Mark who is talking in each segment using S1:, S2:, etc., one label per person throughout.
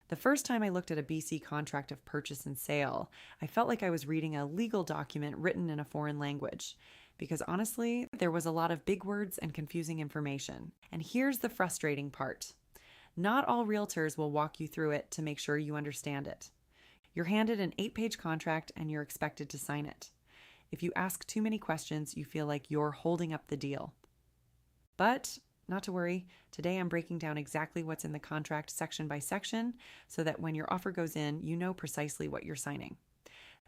S1: The first time I looked at a BC contract of purchase and sale, I felt like I was reading a legal document written in a foreign language. Because honestly, there was a lot of big words and confusing information. And here's the frustrating part. Not all realtors will walk you through it to make sure you understand it. You're handed an 8-page contract and you're expected to sign it. If you ask too many questions, you feel like you're holding up the deal. But not to worry, today I'm breaking down exactly what's in the contract section by section so that when your offer goes in, you know precisely what you're signing.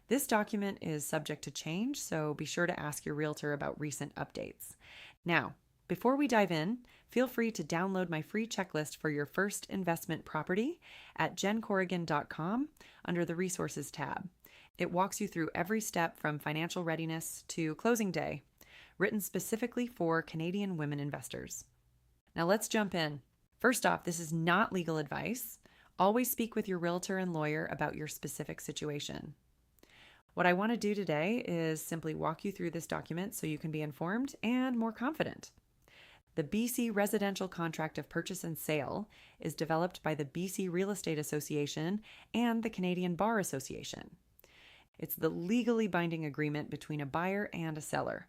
S1: This document is subject to change, so be sure to ask your realtor about recent updates. Now, before we dive in, feel free to download my free checklist for your first investment property at Jennifer.Corrigan under the Resources tab. It walks you through every step from financial readiness to closing day, written specifically for Canadian women investors. Now let's jump in. First off, this is not legal advice. Always speak with your realtor and lawyer about your specific situation. What I want to do today is simply walk you through this document so you can be informed and more confident. The BC Residential Contract of Purchase and Sale is developed by the BC Real Estate Association and the Canadian Bar Association. It's the legally binding agreement between a buyer and a seller.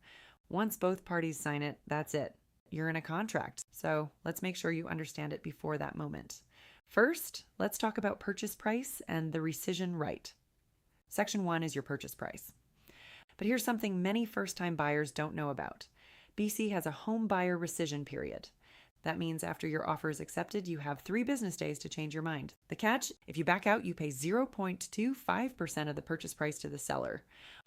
S1: Once both parties sign it, that's it. You're in a contract, so let's make sure you understand it before that moment. First, let's talk about purchase price and the rescission right. Section 1 is your purchase price. But here's something many first-time buyers don't know about. BC has a home buyer rescission period. That means after your offer is accepted, you have 3 business days to change your mind. The catch? If you back out, you pay 0.25% of the purchase price to the seller.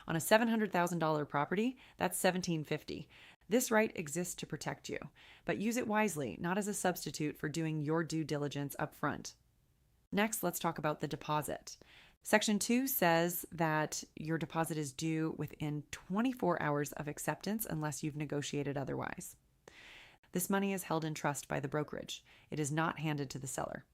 S1: On a $700,000 property, that's $1,750. This right exists to protect you, but use it wisely, not as a substitute for doing your due diligence up front. Next, let's talk about the deposit. Section 2 says that your deposit is due within 24 hours of acceptance unless you've negotiated otherwise. This money is held in trust by the brokerage. It is not handed to the seller.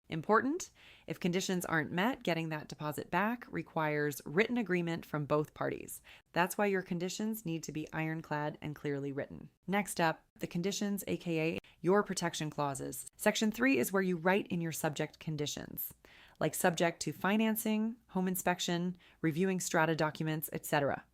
S1: Important, if conditions aren't met, getting that deposit back requires written agreement from both parties. That's why your conditions need to be ironclad and clearly written. Next up, the conditions, a.k.a. your protection clauses. Section 3 is where you write in your subject conditions, like subject to financing, home inspection, reviewing strata documents, etc.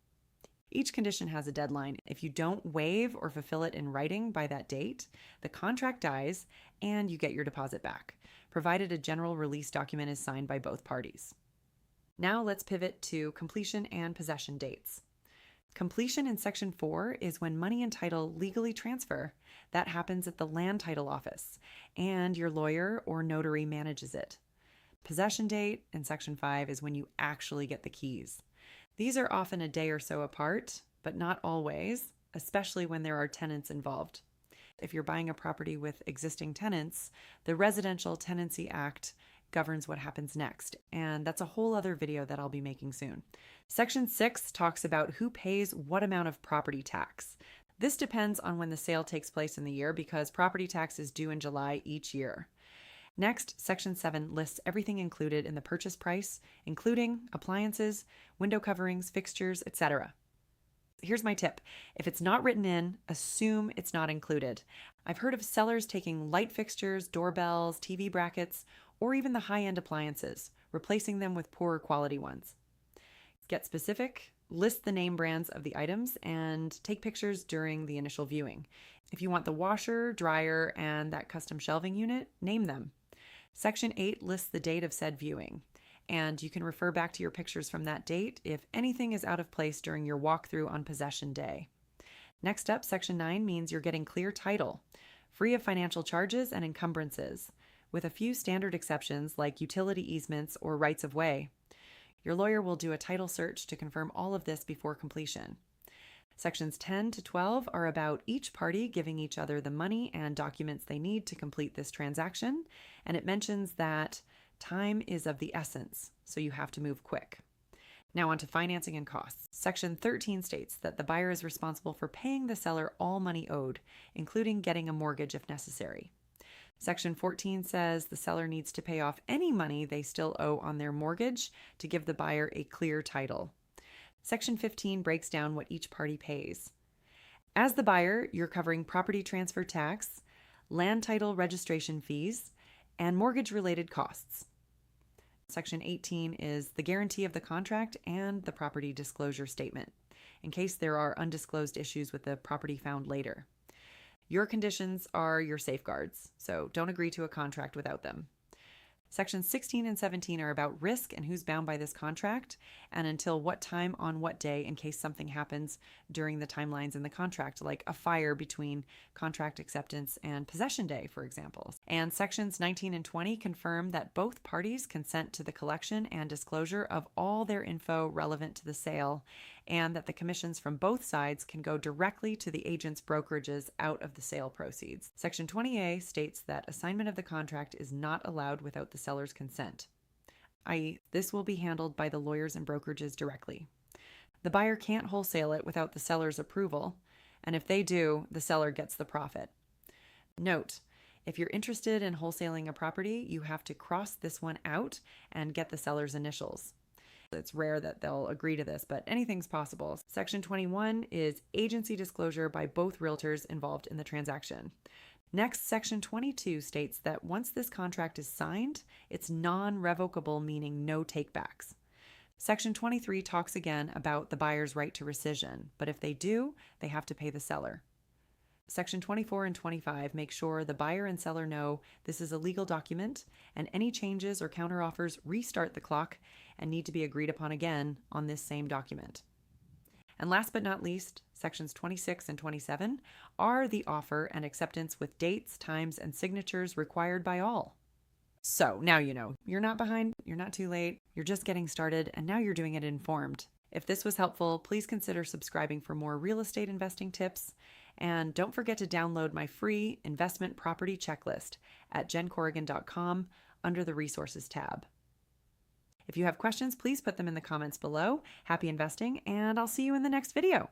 S1: Each condition has a deadline. If you don't waive or fulfill it in writing by that date, the contract dies and you get your deposit back, provided a general release document is signed by both parties. Now let's pivot to completion and possession dates. Completion in Section 4 is when money and title legally transfer. That happens at the land title office, and your lawyer or notary manages it. Possession date in Section 5 is when you actually get the keys. These are often a day or so apart, but not always, especially when there are tenants involved. If you're buying a property with existing tenants, the Residential Tenancy Act governs what happens next, and that's a whole other video that I'll be making soon. Section 6 talks about who pays what amount of property tax. This depends on when the sale takes place in the year because property tax is due in July each year. Next, Section 7 lists everything included in the purchase price, including appliances, window coverings, fixtures, etc. Here's my tip. If it's not written in, assume it's not included. I've heard of sellers taking light fixtures, doorbells, TV brackets, or even the high-end appliances, replacing them with poorer quality ones. Get specific, list the name brands of the items, and take pictures during the initial viewing. If you want the washer, dryer, and that custom shelving unit, name them. Section 8 lists the date of said viewing, and you can refer back to your pictures from that date if anything is out of place during your walkthrough on possession day. Next up, Section 9 means you're getting clear title, free of financial charges and encumbrances, with a few standard exceptions like utility easements or rights of way. Your lawyer will do a title search to confirm all of this before completion. Sections 10 to 12 are about each party giving each other the money and documents they need to complete this transaction, and it mentions that time is of the essence, so you have to move quick. Now on to financing and costs. Section 13 states that the buyer is responsible for paying the seller all money owed, including getting a mortgage if necessary. Section 14 says the seller needs to pay off any money they still owe on their mortgage to give the buyer a clear title. Section 15 breaks down what each party pays. As the buyer, you're covering property transfer tax, land title registration fees, and mortgage-related costs. Section 18 is the guarantee of the contract and the property disclosure statement, in case there are undisclosed issues with the property found later. Your conditions are your safeguards, so don't agree to a contract without them. Sections 16 and 17 are about risk and who's bound by this contract, and until what time on what day in case something happens during the timelines in the contract, like a fire between contract acceptance and possession day, for example. And sections 19 and 20 confirm that both parties consent to the collection and disclosure of all their info relevant to the sale, and that the commissions from both sides can go directly to the agent's brokerages out of the sale proceeds. Section 20A states that assignment of the contract is not allowed without the seller's consent, i.e., this will be handled by the lawyers and brokerages directly. The buyer can't wholesale it without the seller's approval, and if they do, the seller gets the profit. Note, if you're interested in wholesaling a property, you have to cross this one out and get the seller's initials. It's rare that they'll agree to this, but anything's possible. Section 21 is agency disclosure by both realtors involved in the transaction. Next, Section 22 states that once this contract is signed, it's non-revocable, meaning no takebacks. Section 23 talks again about the buyer's right to rescission, but if they do, they have to pay the seller. Section 24 and 25 make sure the buyer and seller know this is a legal document, and any changes or counteroffers restart the clock and need to be agreed upon again on this same document. And last but not least, sections 26 and 27 are the offer and acceptance with dates, times, and signatures required by all. So now you know. You're not behind, you're not too late, you're just getting started, and now you're doing it informed. If this was helpful, please consider subscribing for more real estate investing tips. And don't forget to download my free investment property checklist at Jennifer.Corrigan.com under the resources tab. If you have questions, please put them in the comments below. Happy investing, and I'll see you in the next video.